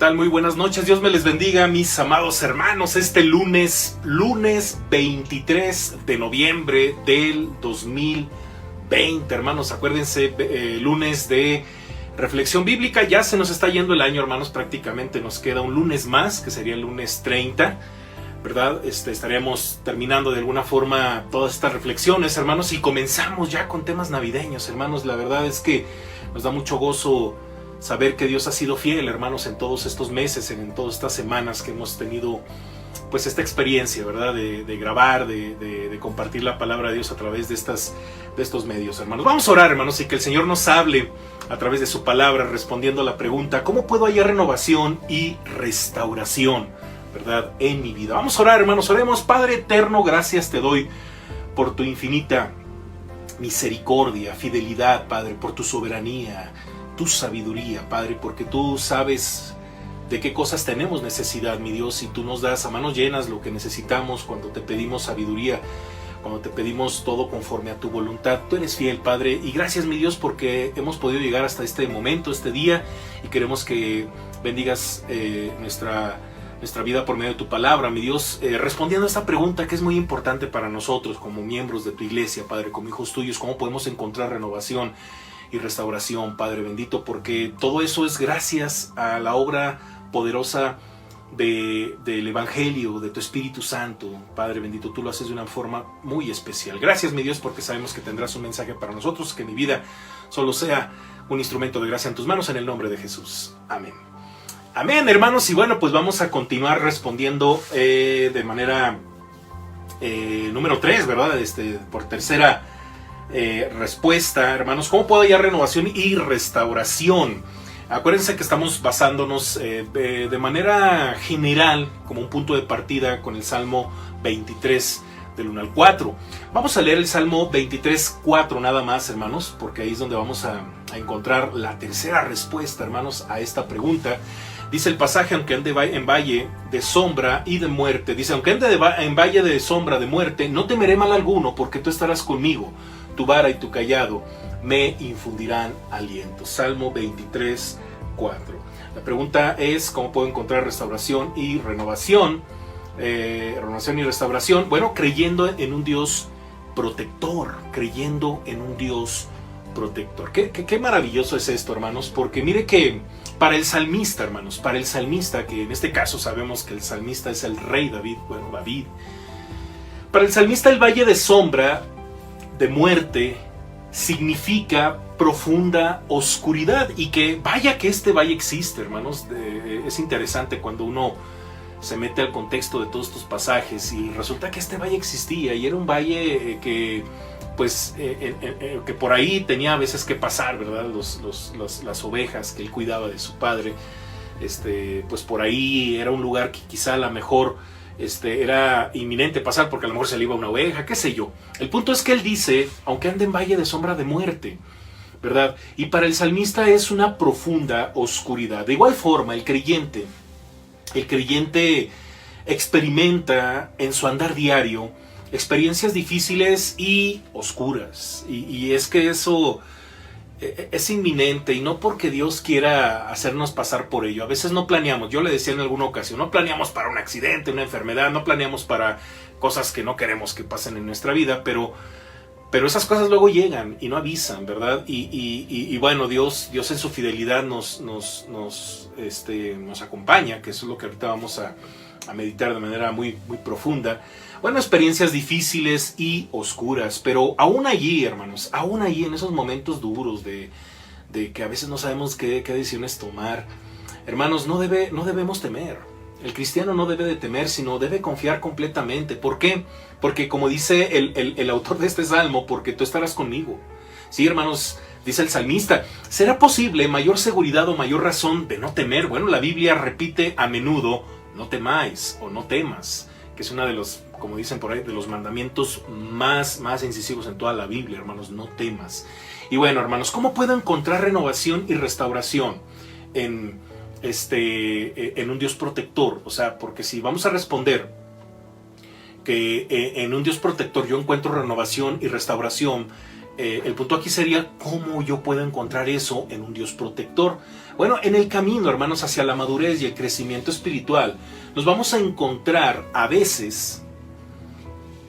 tal? Muy buenas noches. Dios me les bendiga, mis amados hermanos. Este lunes 23 de noviembre del 2020, hermanos. Acuérdense, lunes de reflexión bíblica. Ya se nos está yendo el año, hermanos. Prácticamente nos queda un lunes más, que sería el lunes 30, ¿verdad? Estaríamos terminando de alguna forma todas estas reflexiones, hermanos, y comenzamos ya con temas navideños, hermanos. La verdad es que nos da mucho gozo saber que Dios ha sido fiel, hermanos, en todos estos meses, en todas estas semanas que hemos tenido pues esta experiencia, ¿verdad? De grabar, de compartir la palabra de Dios a través de estos medios, hermanos. Vamos a orar, hermanos, y que el Señor nos hable a través de su palabra, respondiendo a la pregunta: ¿cómo puedo hallar renovación y restauración, ¿verdad?, en mi vida? Vamos a orar, hermanos. Oremos. Padre eterno, gracias te doy por tu infinita misericordia, fidelidad, Padre, por tu soberanía, tu sabiduría, Padre, porque tú sabes de qué cosas tenemos necesidad, mi Dios, y tú nos das a manos llenas lo que necesitamos cuando te pedimos sabiduría, cuando te pedimos todo conforme a tu voluntad. Tú eres fiel, Padre, y gracias, mi Dios, porque hemos podido llegar hasta este momento, este día, y queremos que bendigas nuestra vida por medio de tu palabra, mi Dios, respondiendo a esta pregunta que es muy importante para nosotros como miembros de tu iglesia, Padre, como hijos tuyos: ¿cómo podemos encontrar renovación y restauración, Padre bendito? Porque todo eso es gracias a la obra poderosa del Evangelio, de tu Espíritu Santo, Padre bendito. Tú lo haces de una forma muy especial. Gracias, mi Dios, porque sabemos que tendrás un mensaje para nosotros, que mi vida solo sea un instrumento de gracia en tus manos, en el nombre de Jesús. Amén. Amén, hermanos. Y bueno, pues vamos a continuar respondiendo de manera número 3, ¿verdad? Por tercera respuesta, hermanos: ¿cómo puedo hallar renovación y restauración? Acuérdense que estamos basándonos de manera general, como un punto de partida, con el Salmo 23, del 1 al 4. Vamos a leer el Salmo 23, 4 nada más, hermanos, porque ahí es donde vamos a encontrar la tercera respuesta, hermanos, a esta pregunta. Dice el pasaje: aunque ande en valle de sombra y de muerte, dice, aunque ande en valle de sombra de muerte, no temeré mal alguno, porque tú estarás conmigo. Tu vara y tu callado me infundirán aliento. Salmo 23, 4. La pregunta es: ¿cómo puedo encontrar restauración y renovación? Renovación y restauración. Bueno, creyendo en un Dios protector. Creyendo en un Dios protector. Qué maravilloso es esto, hermanos, porque mire que para el salmista, hermanos, para el salmista, que en este caso sabemos que el salmista es el rey David, bueno, David. Para el salmista, el valle de sombra de muerte significa profunda oscuridad, y que vaya que este valle existe, hermanos. Es interesante cuando uno se mete al contexto de todos estos pasajes y resulta que este valle existía, y era un valle que pues que por ahí tenía a veces que pasar, ¿verdad? Las ovejas que él cuidaba de su padre. Pues por ahí era un lugar que quizá a lo mejor era inminente pasar, porque a lo mejor se le iba una oveja, qué sé yo. El punto es que él dice: aunque ande en valle de sombra de muerte, ¿verdad? Y para el salmista es una profunda oscuridad. De igual forma, el creyente experimenta en su andar diario experiencias difíciles y oscuras. Y es que eso es inminente, y no porque Dios quiera hacernos pasar por ello. A veces no planeamos. Yo le decía en alguna ocasión, no planeamos para un accidente, una enfermedad, no planeamos para cosas que no queremos que pasen en nuestra vida, pero esas cosas luego llegan y no avisan, ¿verdad? Y bueno, Dios en su fidelidad nos acompaña, que eso es lo que ahorita vamos a meditar de manera muy, muy profunda. Bueno, experiencias difíciles y oscuras, pero aún allí, hermanos, aún allí en esos momentos duros de que a veces no sabemos qué decisiones tomar, hermanos, no debemos temer. El cristiano no debe de temer, sino debe confiar completamente. ¿Por qué? Porque, como dice el autor de este salmo: porque tú estarás conmigo. Sí, hermanos, dice el salmista: ¿será posible mayor seguridad o mayor razón de no temer? Bueno, la Biblia repite a menudo: no temáis o no temas, que es una de los, como dicen por ahí, de los mandamientos más incisivos en toda la Biblia, hermanos. No temas. Y bueno, hermanos, ¿cómo puedo encontrar renovación y restauración en un Dios protector? O sea, porque si vamos a responder que en un Dios protector yo encuentro renovación y restauración, el punto aquí sería cómo yo puedo encontrar eso en un Dios protector. Bueno, en el camino, hermanos, hacia la madurez y el crecimiento espiritual, nos vamos a encontrar a veces,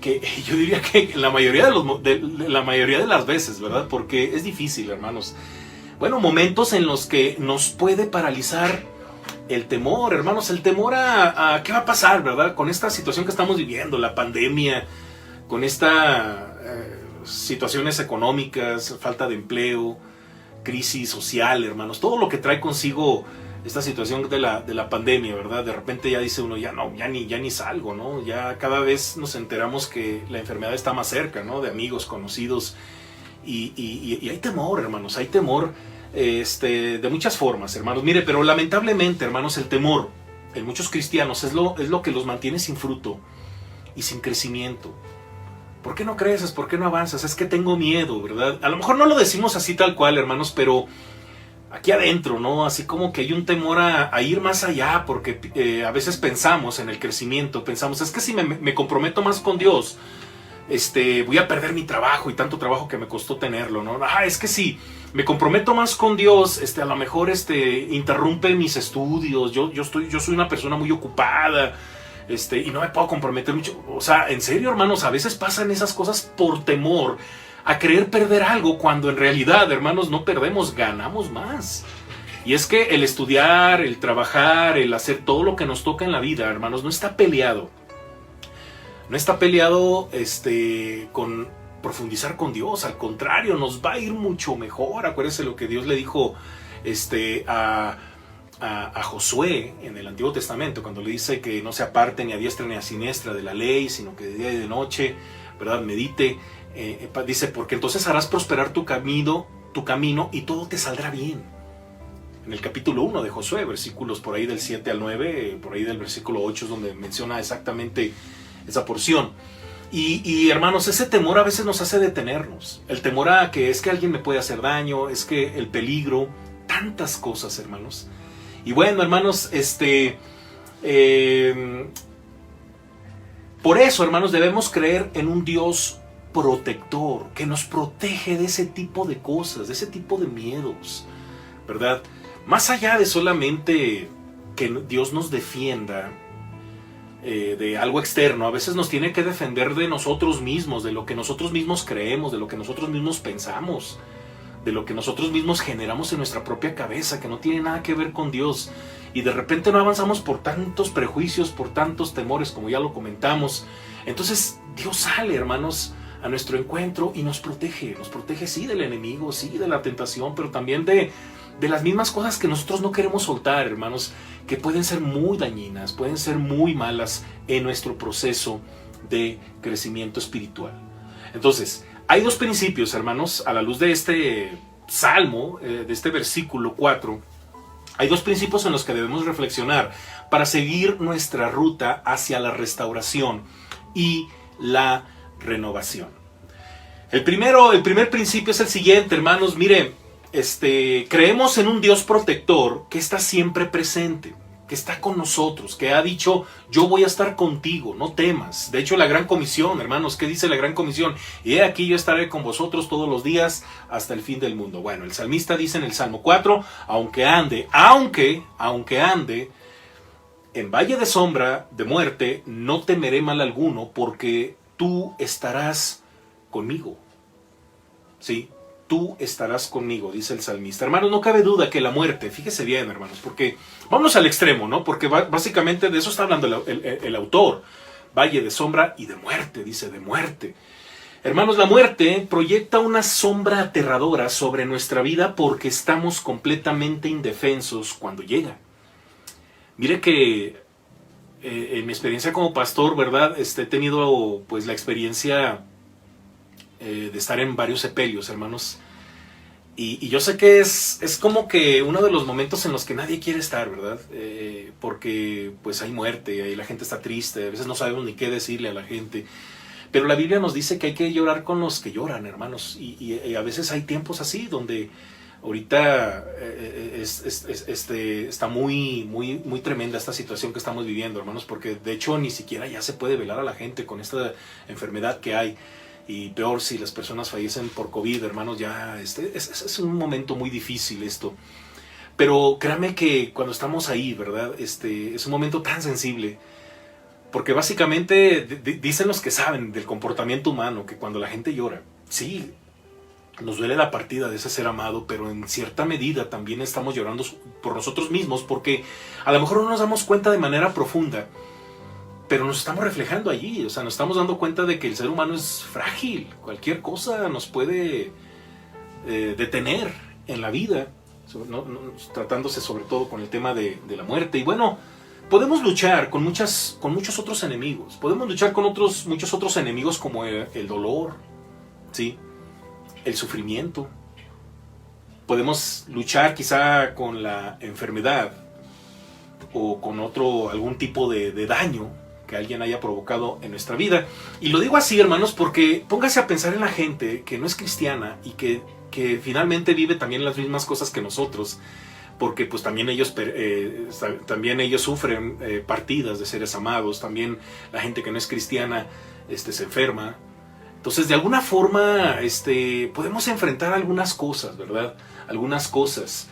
que yo diría que la mayoría de las veces, ¿verdad? Porque es difícil, hermanos. Bueno, momentos en los que nos puede paralizar el temor, hermanos, el temor a qué va a pasar, ¿verdad? Con esta situación que estamos viviendo, la pandemia, con esta situaciones económicas, falta de empleo, crisis social, hermanos, todo lo que trae consigo esta situación de la pandemia, ¿verdad? De repente ya dice uno, ya ni salgo, ¿no? Ya cada vez nos enteramos que la enfermedad está más cerca, ¿no? De amigos, conocidos, y hay temor, hermanos, hay temor de muchas formas, hermanos. Mire, pero lamentablemente, hermanos, el temor en muchos cristianos es lo que los mantiene sin fruto y sin crecimiento. ¿Por qué no creces? ¿Por qué no avanzas? Es que tengo miedo, ¿verdad? A lo mejor no lo decimos así tal cual, hermanos, pero aquí adentro, ¿no? Así como que hay un temor a ir más allá, porque a veces pensamos en el crecimiento, pensamos, es que si me comprometo más con Dios, voy a perder mi trabajo y tanto trabajo que me costó tenerlo, ¿no? Es que si me comprometo más con Dios, a lo mejor interrumpe mis estudios, yo soy una persona muy ocupada, y no me puedo comprometer mucho. O sea, en serio, hermanos, a veces pasan esas cosas por temor a querer perder algo, cuando en realidad, hermanos, no perdemos, ganamos más. Y es que el estudiar, el trabajar, el hacer todo lo que nos toca en la vida, hermanos, no está peleado. No está peleado con profundizar con Dios. Al contrario, nos va a ir mucho mejor. Acuérdense lo que Dios le dijo a Josué en el Antiguo Testamento, cuando le dice que no se aparte ni a diestra ni a siniestra de la ley, sino que de día y de noche, ¿verdad?, medite. Dice, porque entonces harás prosperar tu camino y todo te saldrá bien. En el capítulo 1 de Josué, versículos por ahí del 7 al 9, por ahí del versículo 8 es donde menciona exactamente esa porción. Y hermanos, ese temor a veces nos hace detenernos. El temor a que es que alguien me puede hacer daño, es que el peligro, tantas cosas, hermanos. Y bueno, hermanos, por eso, hermanos, debemos creer en un Dios protector, que nos protege de ese tipo de cosas, de ese tipo de miedos, ¿verdad? Más allá de solamente que Dios nos defienda de algo externo, a veces nos tiene que defender de nosotros mismos, de lo que nosotros mismos creemos, de lo que nosotros mismos pensamos, de lo que nosotros mismos generamos en nuestra propia cabeza, que no tiene nada que ver con Dios. Y de repente no avanzamos por tantos prejuicios, por tantos temores, como ya lo comentamos. Entonces Dios sale, hermanos, a nuestro encuentro y nos protege sí del enemigo, sí de la tentación, pero también de las mismas cosas que nosotros no queremos soltar, hermanos, que pueden ser muy dañinas, pueden ser muy malas en nuestro proceso de crecimiento espiritual. Entonces, hay dos principios, hermanos, a la luz de este salmo, de este versículo 4, hay dos principios en los que debemos reflexionar para seguir nuestra ruta hacia la restauración y la renovación. El primer principio es el siguiente, hermanos. Mire, creemos en un Dios protector que está siempre presente, que está con nosotros, que ha dicho, yo voy a estar contigo, no temas. De hecho, la gran comisión, hermanos, ¿qué dice la gran comisión? Y he aquí yo estaré con vosotros todos los días hasta el fin del mundo. Bueno, el salmista dice en el Salmo 4, aunque ande en valle de sombra de muerte, no temeré mal alguno, porque tú estarás conmigo. Sí, tú estarás conmigo, dice el salmista. Hermanos, no cabe duda que la muerte, fíjese bien, hermanos, porque vámonos al extremo, ¿no? Porque básicamente de eso está hablando el autor. Valle de sombra y de muerte, dice, de muerte. Hermanos, la muerte proyecta una sombra aterradora sobre nuestra vida porque estamos completamente indefensos cuando llega. Mire que en mi experiencia como pastor, ¿verdad? He tenido pues la experiencia de estar en varios sepelios, hermanos. Y yo sé que es como que uno de los momentos en los que nadie quiere estar, ¿verdad? Porque pues hay muerte, y la gente está triste, a veces no sabemos ni qué decirle a la gente. Pero la Biblia nos dice que hay que llorar con los que lloran, hermanos. Y a veces hay tiempos así donde ahorita está muy tremenda esta situación que estamos viviendo, hermanos, porque de hecho ni siquiera ya se puede velar a la gente con esta enfermedad que hay. y peor si las personas fallecen por COVID, hermanos, ya es un momento muy difícil esto. Pero créanme que cuando estamos ahí, ¿verdad? Es un momento tan sensible, porque básicamente dicen los que saben del comportamiento humano que cuando la gente llora, sí, nos duele la partida de ese ser amado, pero en cierta medida también estamos llorando por nosotros mismos, porque a lo mejor no nos damos cuenta de manera profunda, pero nos estamos reflejando allí. O sea, nos estamos dando cuenta de que el ser humano es frágil, cualquier cosa nos puede detener en la vida, tratándose sobre todo con el tema de la muerte. Y bueno, podemos luchar con muchos otros enemigos, podemos luchar con muchos otros enemigos como el dolor, ¿sí? El sufrimiento. Podemos luchar quizá con la enfermedad o con algún tipo de daño que alguien haya provocado en nuestra vida. Y lo digo así, hermanos, porque póngase a pensar en la gente que no es cristiana y que finalmente vive también las mismas cosas que nosotros, porque pues también ellos sufren partidas de seres amados. También la gente que no es cristiana se enferma. Entonces, de alguna forma, podemos enfrentar algunas cosas, ¿verdad? Algunas cosas.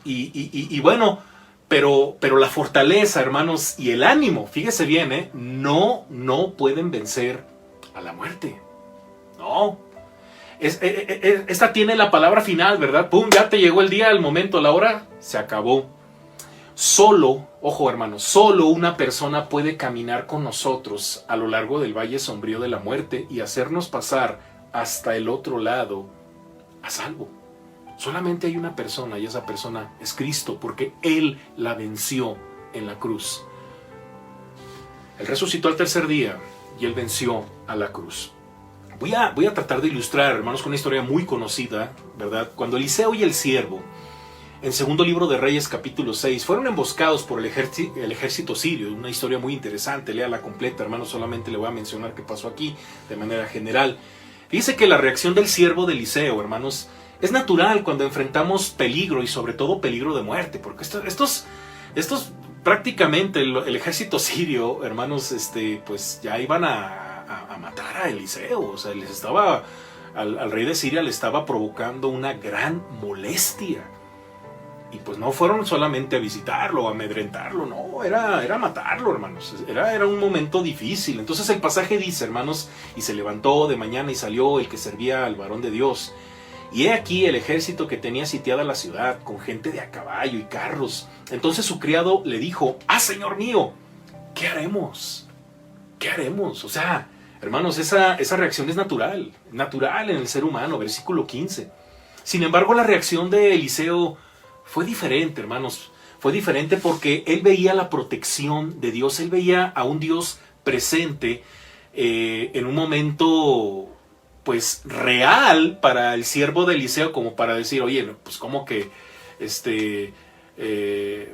Y bueno, pero la fortaleza, hermanos, y el ánimo, fíjese bien, no pueden vencer a la muerte. No. Esta tiene la palabra final, ¿verdad? ¡Pum! Ya te llegó el día, el momento, la hora, se acabó. Solo, ojo hermanos, solo una persona puede caminar con nosotros a lo largo del valle sombrío de la muerte y hacernos pasar hasta el otro lado a salvo. Solamente hay una persona y esa persona es Cristo, porque Él la venció en la cruz. Él resucitó al tercer día y Él venció a la cruz. Voy a tratar de ilustrar, hermanos, con una historia muy conocida, ¿verdad? Cuando Eliseo y el siervo, en segundo libro de Reyes, capítulo 6, fueron emboscados por el ejército sirio. Una historia muy interesante, léala completa, hermanos. Solamente le voy a mencionar qué pasó aquí de manera general. Dice que la reacción del siervo de Eliseo, hermanos, es natural cuando enfrentamos peligro y sobre todo peligro de muerte, porque estos prácticamente el ejército sirio, hermanos, pues ya iban a matar a Eliseo. O sea, al rey de Siria le estaba provocando una gran molestia. Y pues no fueron solamente a visitarlo, a amedrentarlo, no, era matarlo, hermanos. Era un momento difícil. Entonces el pasaje dice, hermanos, y se levantó de mañana y salió el que servía al varón de Dios. Y he aquí el ejército que tenía sitiada la ciudad, con gente de a caballo y carros. Entonces su criado le dijo, señor mío, ¿qué haremos? ¿Qué haremos? O sea, hermanos, esa reacción es natural en el ser humano, versículo 15. Sin embargo, la reacción de Eliseo fue diferente, hermanos. Fue diferente porque él veía la protección de Dios. Él veía a un Dios presente en un momento pues real para el siervo de Eliseo, como para decir, oye, pues como que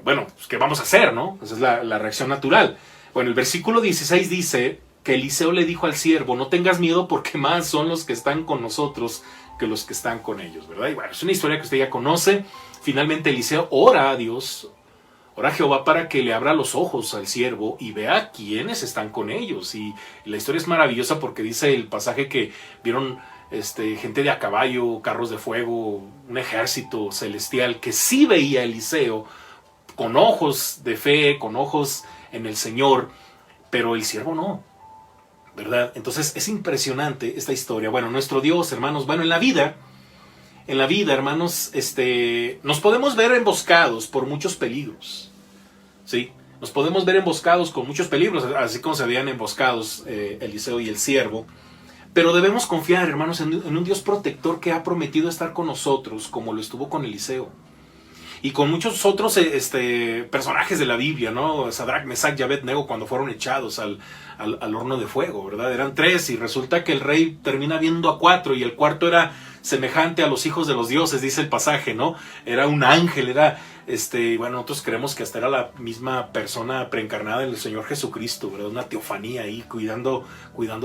bueno, pues ¿qué vamos a hacer, no? Esa es la reacción natural. Bueno, el versículo 16 dice que Eliseo le dijo al siervo, no tengas miedo porque más son los que están con nosotros que los que están con ellos, ¿verdad? Y bueno, es una historia que usted ya conoce. Finalmente Eliseo ora a Dios, ora a Jehová para que le abra los ojos al siervo y vea quiénes están con ellos. Y la historia es maravillosa porque dice el pasaje que vieron gente de a caballo, carros de fuego, un ejército celestial que sí veía a Eliseo con ojos de fe, con ojos en el Señor, pero el siervo no, ¿verdad? Entonces es impresionante esta historia. Bueno, nuestro Dios, hermanos, bueno, en la vida, hermanos, nos podemos ver emboscados por muchos peligros, ¿sí? Nos podemos ver emboscados con muchos peligros, así como se veían emboscados Eliseo y el siervo. Pero debemos confiar, hermanos, en un Dios protector que ha prometido estar con nosotros, como lo estuvo con Eliseo. Y con muchos otros personajes de la Biblia, ¿no? Sadrach, Mesach y Abednego cuando fueron echados al horno de fuego, ¿verdad? Eran 3 y resulta que el rey termina viendo a 4 y el cuarto era semejante a los hijos de los dioses, dice el pasaje, ¿no? Era un ángel, bueno, nosotros creemos que hasta era la misma persona preencarnada del Señor Jesucristo, ¿verdad? Una teofanía ahí cuidando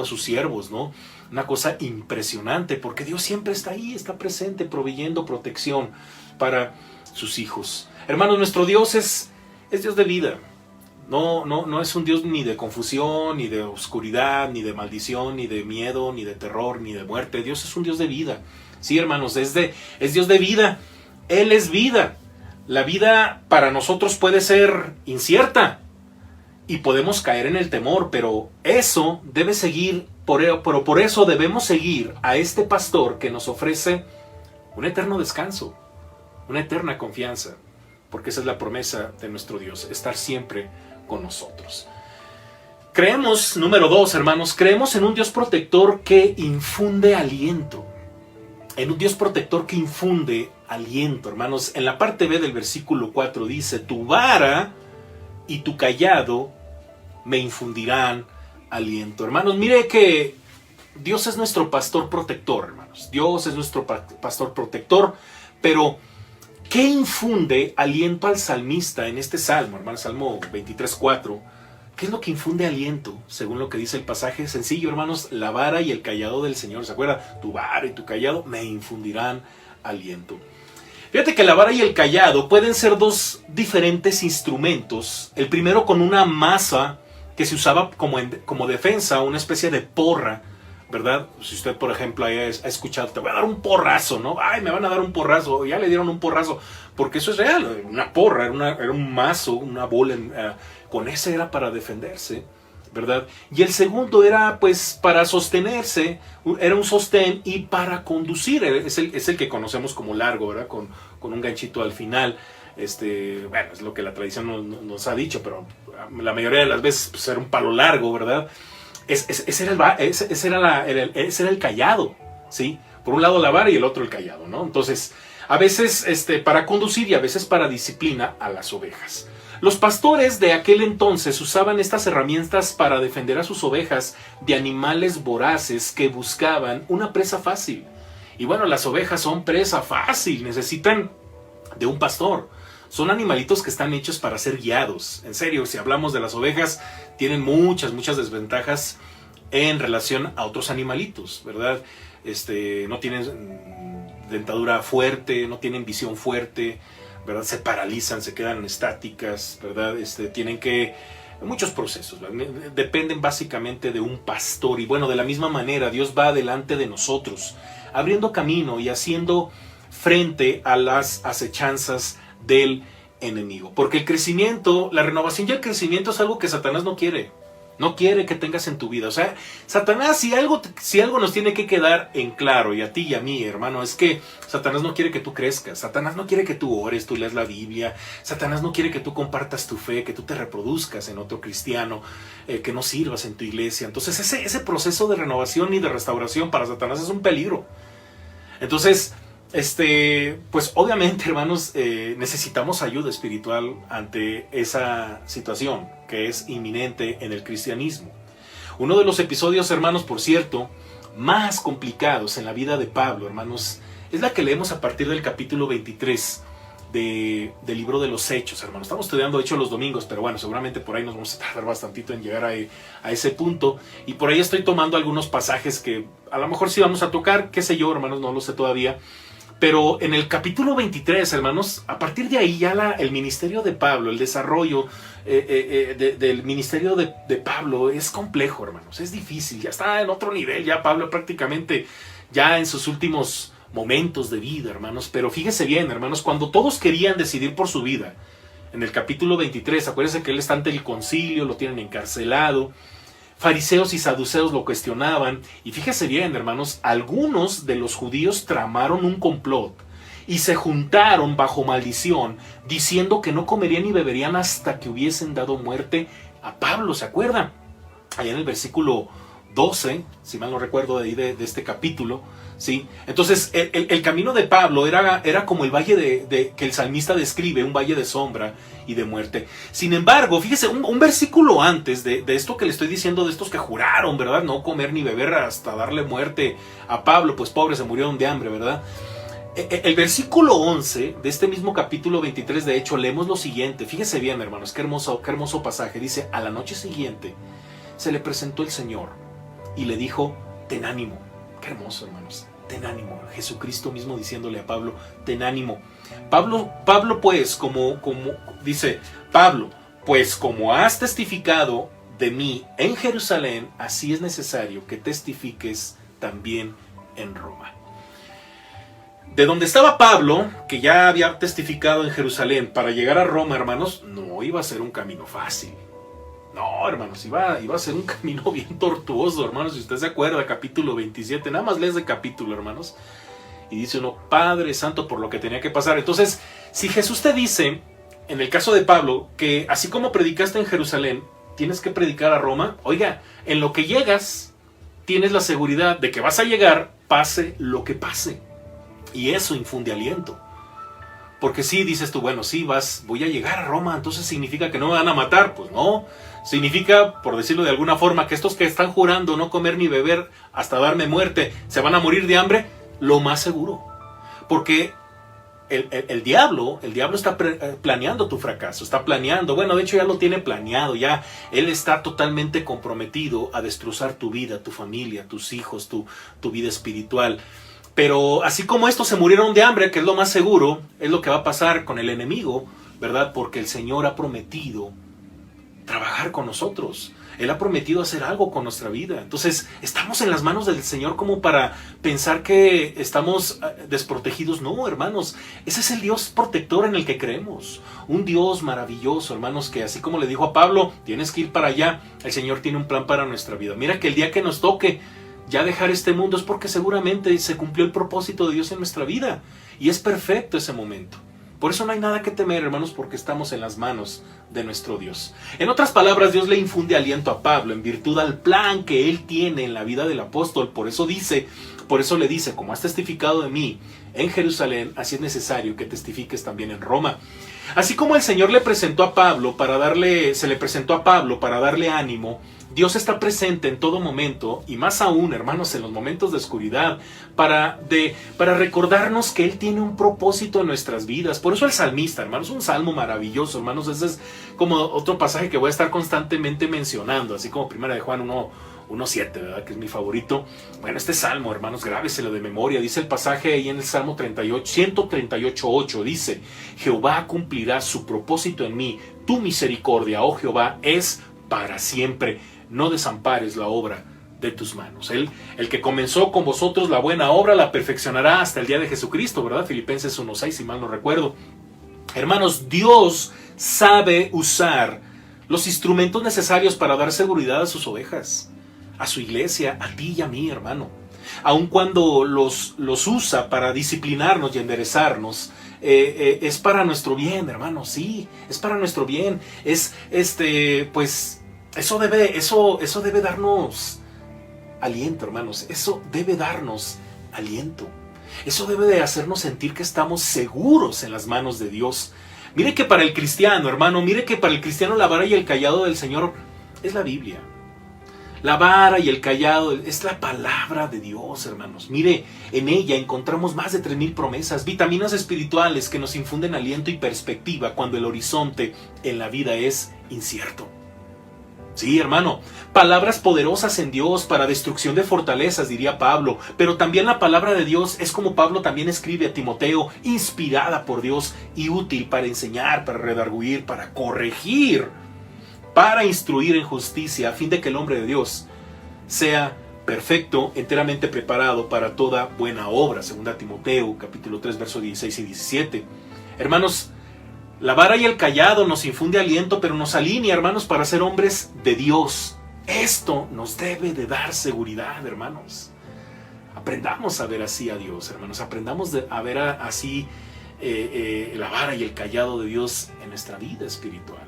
a sus siervos, ¿no? Una cosa impresionante porque Dios siempre está ahí, está presente, proveyendo protección para sus hijos. Hermanos, nuestro Dios es Dios de vida. No es un Dios ni de confusión, ni de oscuridad, ni de maldición, ni de miedo, ni de terror, ni de muerte. Dios es un Dios de vida. Sí, hermanos, es Dios de vida. Él es vida. La vida para nosotros puede ser incierta y podemos caer en el temor, pero eso debe seguir, pero por eso debemos seguir a este pastor que nos ofrece un eterno descanso, una eterna confianza, porque esa es la promesa de nuestro Dios, estar siempre con nosotros. Creemos, número 2, hermanos, creemos en un Dios protector que infunde aliento. En un Dios protector que infunde aliento, hermanos. En la parte B del versículo 4 dice: tu vara y tu cayado me infundirán aliento. Hermanos, mire que Dios es nuestro pastor protector, hermanos. Dios es nuestro pastor protector, pero ¿qué infunde aliento al salmista en este salmo, hermanos? Salmo 23:4. ¿Qué es lo que infunde aliento? Según lo que dice el pasaje, sencillo, hermanos: la vara y el cayado del Señor. ¿Se acuerda? Tu vara y tu cayado me infundirán aliento. Fíjate que la vara y el cayado pueden ser dos diferentes instrumentos. El primero con una masa que se usaba como defensa, una especie de porra, ¿verdad? Si usted, por ejemplo, ha escuchado: te voy a dar un porrazo, ¿no? Ay, me van a dar un porrazo. Ya le dieron un porrazo. Porque eso es real. Una porra, era un mazo, una bola. Con ese era para defenderse, ¿verdad? Y el segundo era, pues, para sostenerse. Era un sostén y para conducir. Es el que conocemos como largo, ¿verdad? Con un ganchito al final. Bueno, es lo que la tradición nos ha dicho, pero la mayoría de las veces pues, era un palo largo, ¿verdad? Ese era el cayado, ¿sí? Por un lado la vara y el otro el cayado, ¿no? Entonces, a veces para conducir y a veces para disciplina a las ovejas. Los pastores de aquel entonces usaban estas herramientas para defender a sus ovejas de animales voraces que buscaban una presa fácil. Y bueno, las ovejas son presa fácil, necesitan de un pastor. Son animalitos que están hechos para ser guiados. En serio, si hablamos de las ovejas, tienen muchas desventajas en relación a otros animalitos, ¿verdad? No tienen dentadura fuerte, no tienen visión fuerte, ¿verdad? Se paralizan, se quedan estáticas, ¿verdad? Tienen muchos procesos, ¿verdad? Dependen básicamente de un pastor. Y bueno, de la misma manera, Dios va delante de nosotros, abriendo camino y haciendo frente a las acechanzas del enemigo. Porque el crecimiento, la renovación y el crecimiento es algo que Satanás no quiere. No quiere que tengas en tu vida. O sea, Satanás, si algo nos tiene que quedar en claro, y a ti y a mí, hermano, es que Satanás no quiere que tú crezcas. Satanás no quiere que tú ores, tú leas la Biblia. Satanás no quiere que tú compartas tu fe, que tú te reproduzcas en otro cristiano, que no sirvas en tu iglesia. Entonces, ese proceso de renovación y de restauración para Satanás es un peligro. Entonces, pues obviamente, hermanos, necesitamos ayuda espiritual ante esa situación que es inminente en el cristianismo. Uno de los episodios, hermanos, por cierto, más complicados en la vida de Pablo, hermanos, es la que leemos a partir del capítulo 23 del libro de los Hechos, hermanos. Estamos estudiando Hechos los domingos, pero bueno, seguramente por ahí nos vamos a tardar bastantito en llegar a ese punto. Y por ahí estoy tomando algunos pasajes que a lo mejor sí vamos a tocar, qué sé yo, hermanos, no lo sé todavía. Pero en el capítulo 23, hermanos, a partir de ahí ya el ministerio de Pablo, el desarrollo del ministerio de Pablo es complejo, hermanos. Es difícil, ya está en otro nivel, ya Pablo prácticamente ya en sus últimos momentos de vida, hermanos. Pero fíjese bien, hermanos, cuando todos querían decidir por su vida, en el capítulo 23, acuérdense que él está ante el concilio, lo tienen encarcelado. Fariseos y saduceos lo cuestionaban, y fíjese bien, hermanos, algunos de los judíos tramaron un complot y se juntaron bajo maldición, diciendo que no comerían ni beberían hasta que hubiesen dado muerte a Pablo. ¿Se acuerdan? Allá en el versículo 12, si mal no recuerdo de ahí de este capítulo, ¿sí? Entonces el camino de Pablo era como el valle que el salmista describe, un valle de sombra y de muerte. Sin embargo, fíjese, un versículo antes de esto que le estoy diciendo, de estos que juraron, ¿verdad? No comer ni beber hasta darle muerte a Pablo, pues pobre, se murieron de hambre, ¿verdad? El versículo 11 de este mismo capítulo 23, de hecho, leemos lo siguiente. Fíjese bien, hermanos, qué hermoso pasaje. Dice: a la noche siguiente se le presentó el Señor y le dijo: ten ánimo. Qué hermoso, hermanos. Ten ánimo. Jesucristo mismo diciéndole a Pablo: ten ánimo. Pablo pues, como dice Pablo, pues como has testificado de mí en Jerusalén, así es necesario que testifiques también en Roma. De donde estaba Pablo, que ya había testificado en Jerusalén, para llegar a Roma, hermanos, no iba a ser un camino fácil. No, hermanos, iba a ser un camino bien tortuoso, hermanos. Si usted se acuerda, capítulo 27, nada más lees de capítulo, hermanos. Y dice uno, Padre Santo, por lo que tenía que pasar. Entonces, si Jesús te dice, en el caso de Pablo, que así como predicaste en Jerusalén, tienes que predicar a Roma, oiga, en lo que llegas, tienes la seguridad de que vas a llegar, pase lo que pase. Y eso infunde aliento. Porque sí, dices tú, bueno, sí, voy a llegar a Roma, entonces significa que no me van a matar. Pues no, significa, por decirlo de alguna forma, que estos que están jurando no comer ni beber hasta darme muerte, ¿se van a morir de hambre? Lo más seguro. Porque el diablo está planeando tu fracaso, está planeando, bueno, de hecho ya lo tiene planeado, ya él está totalmente comprometido a destrozar tu vida, tu familia, tus hijos, tu vida espiritual. Pero así como estos se murieron de hambre, que es lo más seguro, es lo que va a pasar con el enemigo, ¿verdad? Porque el Señor ha prometido trabajar con nosotros. Él ha prometido hacer algo con nuestra vida. Entonces, ¿estamos en las manos del Señor como para pensar que estamos desprotegidos? No, hermanos. Ese es el Dios protector en el que creemos. Un Dios maravilloso, hermanos, que así como le dijo a Pablo, tienes que ir para allá. El Señor tiene un plan para nuestra vida. Mira que el día que nos toque ya dejar este mundo es porque seguramente se cumplió el propósito de Dios en nuestra vida. Y es perfecto ese momento. Por eso no hay nada que temer, hermanos, porque estamos en las manos de nuestro Dios. En otras palabras, Dios le infunde aliento a Pablo en virtud al plan que él tiene en la vida del apóstol. Por eso le dice, como has testificado de mí en Jerusalén, así es necesario que testifiques también en Roma. Así como el Señor se le presentó a Pablo para darle ánimo, Dios está presente en todo momento, y más aún, hermanos, en los momentos de oscuridad, para recordarnos que Él tiene un propósito en nuestras vidas. Por eso el salmista, hermanos, un salmo maravilloso, hermanos. Ese es como otro pasaje que voy a estar constantemente mencionando, así como 1 de Juan 1:7, ¿verdad? Que es mi favorito. Bueno, este salmo, hermanos, grábeselo de memoria. Dice el pasaje ahí en el Salmo 138:8, dice: Jehová cumplirá su propósito en mí, tu misericordia, oh Jehová, es para siempre. No desampares la obra de tus manos. El que comenzó con vosotros la buena obra la perfeccionará hasta el día de Jesucristo, ¿verdad? Filipenses 1:6, si mal no recuerdo. Hermanos, Dios sabe usar los instrumentos necesarios para dar seguridad a sus ovejas, a su iglesia, a ti y a mí, hermano. Aun cuando los usa para disciplinarnos y enderezarnos, es para nuestro bien, hermano. Sí, es para nuestro bien. Eso debe darnos aliento, hermanos. Eso debe darnos aliento. Eso debe de hacernos sentir que estamos seguros en las manos de Dios. Mire que para el cristiano, hermano, la vara y el callado del Señor es la Biblia. La vara y el callado es la palabra de Dios, hermanos. Mire, en ella encontramos más de 3,000 promesas, vitaminas espirituales que nos infunden aliento y perspectiva cuando el horizonte en la vida es incierto. Sí, hermano, palabras poderosas en Dios para destrucción de fortalezas, diría Pablo, pero también la palabra de Dios es como Pablo también escribe a Timoteo, inspirada por Dios y útil para enseñar, para redarguir, para corregir, para instruir en justicia, a fin de que el hombre de Dios sea perfecto, enteramente preparado para toda buena obra. 2 Timoteo, capítulo 3, versos 16 y 17. Hermanos, la vara y el callado nos infunde aliento, pero nos alinea, hermanos, para ser hombres de Dios. Esto nos debe de dar seguridad, hermanos. Aprendamos a ver así a Dios, hermanos. Aprendamos a ver así la vara y el callado de Dios en nuestra vida espiritual.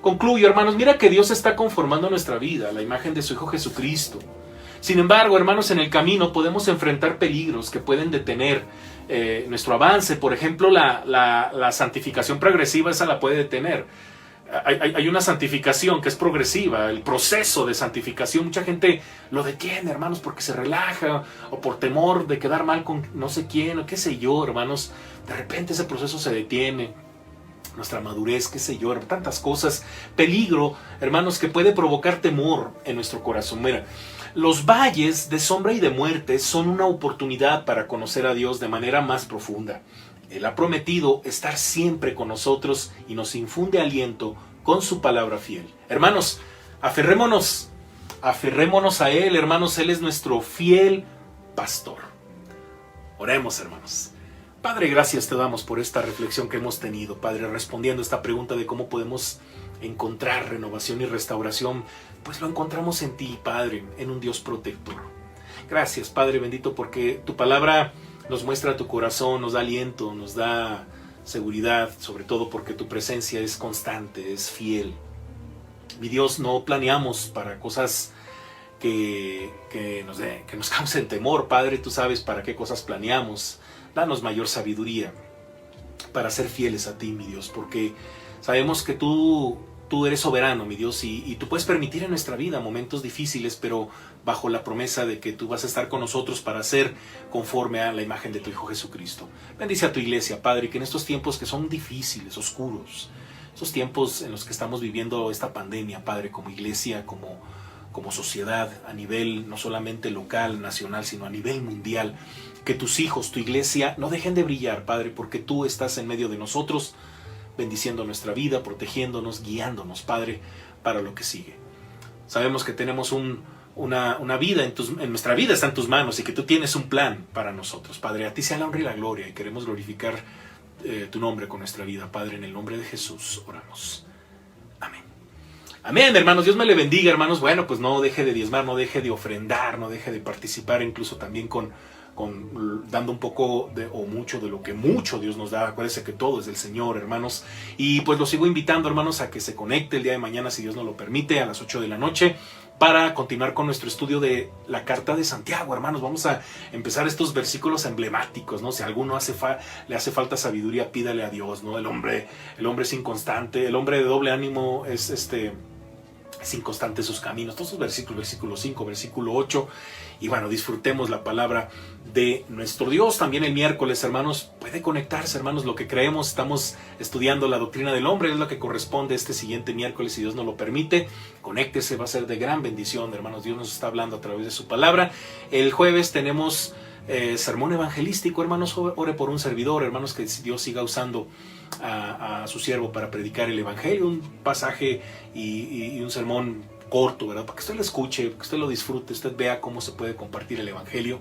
Concluyo, hermanos. Mira que Dios está conformando nuestra vida a la imagen de su Hijo Jesucristo. Sin embargo, hermanos, en el camino podemos enfrentar peligros que pueden detener nuestro avance. Por ejemplo, la santificación progresiva, esa la puede detener. Hay una santificación que es progresiva, el proceso de santificación. Mucha gente lo detiene, hermanos, porque se relaja o por temor de quedar mal con no sé quién o qué sé yo, hermanos. De repente ese proceso se detiene. Nuestra madurez, qué sé yo, tantas cosas. Peligro, hermanos, que puede provocar temor en nuestro corazón. Mira, los valles de sombra y de muerte son una oportunidad para conocer a Dios de manera más profunda. Él ha prometido estar siempre con nosotros y nos infunde aliento con su palabra fiel. Hermanos, aferrémonos a Él, hermanos. Él es nuestro fiel pastor. Oremos, hermanos. Padre, gracias te damos por esta reflexión que hemos tenido, Padre, respondiendo a esta pregunta de cómo podemos encontrar renovación y restauración. Pues lo encontramos en ti, Padre, en un Dios protector. Gracias, Padre bendito, porque tu palabra nos muestra tu corazón, nos da aliento, nos da seguridad, sobre todo porque tu presencia es constante, es fiel. Mi Dios, no planeamos para cosas que nos causen temor, Padre. Tú sabes para qué cosas planeamos. Danos mayor sabiduría para ser fieles a ti, mi Dios, porque sabemos que tú eres soberano, mi Dios, y tú puedes permitir en nuestra vida momentos difíciles, pero bajo la promesa de que tú vas a estar con nosotros para ser conforme a la imagen de tu Hijo Jesucristo. Bendice a tu iglesia, Padre, que en estos tiempos que son difíciles, oscuros, esos tiempos en los que estamos viviendo esta pandemia, Padre, como iglesia, como sociedad, a nivel no solamente local, nacional, sino a nivel mundial, que tus hijos, tu iglesia, no dejen de brillar, Padre, porque tú estás en medio de nosotros, bendiciendo nuestra vida, protegiéndonos, guiándonos, Padre, para lo que sigue. Sabemos que tenemos una vida, en nuestra vida está en tus manos y que tú tienes un plan para nosotros, Padre. A ti sea la honra y la gloria y queremos glorificar tu nombre con nuestra vida, Padre. En el nombre de Jesús oramos. Amén. Amén, hermanos. Dios me le bendiga, hermanos. Bueno, pues no deje de diezmar, no deje de ofrendar, no deje de participar, incluso también dando un poco o mucho de lo que mucho Dios nos da. Acuérdense que todo es del Señor, hermanos. Y pues los sigo invitando, hermanos, a que se conecte el día de mañana, si Dios nos lo permite, a las 8 de la noche, para continuar con nuestro estudio de la carta de Santiago, hermanos. Vamos a empezar estos versículos emblemáticos, ¿no? Si a alguno le hace falta sabiduría, pídale a Dios, ¿no? El hombre es inconstante, el hombre de doble ánimo es inconstante en sus caminos. Todos esos versículos, versículo 5, versículo 8. Y bueno, disfrutemos la palabra de nuestro Dios. También el miércoles, hermanos, puede conectarse, hermanos, lo que creemos. Estamos estudiando la doctrina del hombre, es lo que corresponde este siguiente miércoles, si Dios nos lo permite. Conéctese, va a ser de gran bendición, hermanos. Dios nos está hablando a través de su palabra. El jueves tenemos sermón evangelístico, hermanos. Ore por un servidor, hermanos, que Dios siga usando a su siervo para predicar el evangelio. Un pasaje y un sermón corto, ¿verdad? Para que usted lo escuche, para que usted lo disfrute, usted vea cómo se puede compartir el evangelio.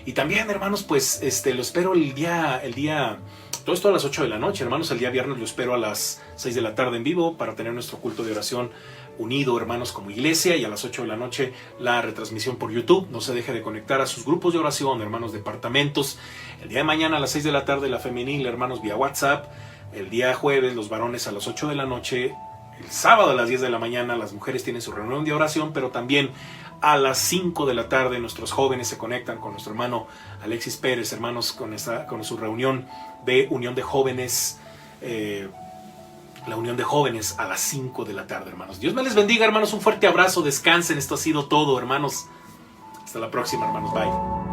Y también, hermanos, pues lo espero el día, todo esto a las 8 de la noche, hermanos. El día viernes lo espero a las 6 de la tarde en vivo para tener nuestro culto de oración unido, hermanos, como iglesia, y a las 8 de la noche la retransmisión por YouTube. No se deje de conectar a sus grupos de oración, hermanos, departamentos. El día de mañana a las 6 de la tarde la femenil, hermanos, vía WhatsApp. El día jueves los varones a las 8 de la noche. El sábado a las 10 de la mañana las mujeres tienen su reunión de oración, pero también a las 5 de la tarde nuestros jóvenes se conectan con nuestro hermano Alexis Pérez, hermanos, con su reunión de unión de jóvenes, la unión de jóvenes a las 5 de la tarde, hermanos. Dios me les bendiga, hermanos. Un fuerte abrazo, descansen. Esto ha sido todo, hermanos. Hasta la próxima, hermanos. Bye.